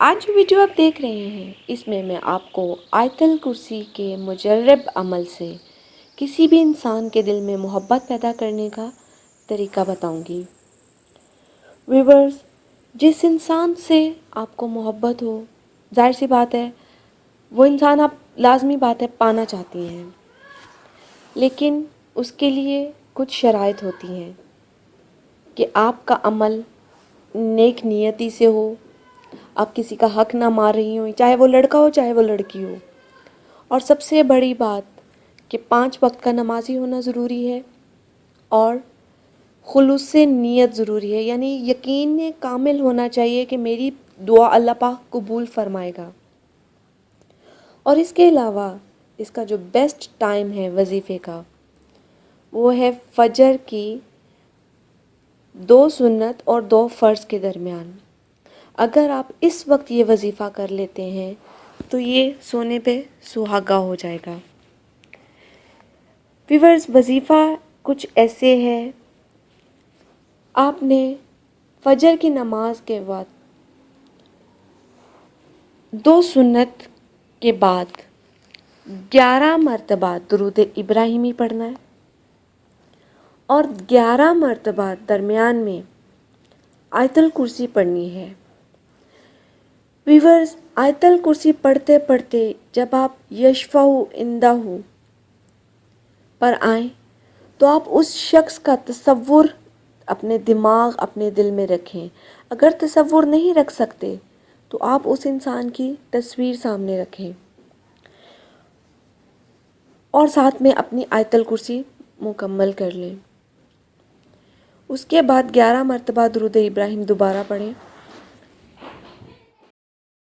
آج جو ویڈیو آپ دیکھ رہے ہیں اس میں آپ کو آیت الکرسی کے مجرب عمل سے کسی بھی انسان کے دل میں محبت پیدا کرنے کا طریقہ بتاؤں گی۔ ویورز، جس انسان سے آپ کو محبت ہو، ظاہر سی بات ہے وہ انسان آپ لازمی بات ہے پانا چاہتی ہیں، لیکن اس کے لیے کچھ شرائط ہوتی ہیں کہ آپ کا عمل نیک نیتی سے ہو، آپ کسی کا حق نہ مار رہی ہوں، چاہے وہ لڑکا ہو چاہے وہ لڑکی ہو، اور سب سے بڑی بات کہ 5 وقت کا نمازی ہونا ضروری ہے اور خلوص سے نیت ضروری ہے، یعنی یقین کامل ہونا چاہیے کہ میری دعا اللہ پاک قبول فرمائے گا۔ اور اس کے علاوہ اس کا جو بیسٹ ٹائم ہے وظیفے کا وہ ہے فجر کی 2 سنت اور 2 فرض کے درمیان۔ اگر آپ اس وقت یہ وظیفہ کر لیتے ہیں تو یہ سونے پہ سہاگا ہو جائے گا۔ ویورز، وظیفہ کچھ ایسے ہے، آپ نے فجر کی نماز کے بعد 2 سنت کے بعد 11 مرتبہ درود ابراہیمی پڑھنا ہے اور 11 مرتبہ درمیان میں آیت الکرسی پڑھنی ہے۔ ویورز، آیت الکرسی پڑھتے پڑھتے جب آپ یشفع عندہ پر آئیں تو آپ اس شخص کا تصور اپنے دماغ اپنے دل میں رکھیں۔ اگر تصور نہیں رکھ سکتے تو آپ اس انسان کی تصویر سامنے رکھیں اور ساتھ میں اپنی آیت الکرسی مکمل کر لیں۔ اس کے بعد 11 مرتبہ درود ابراہیم دوبارہ پڑھیں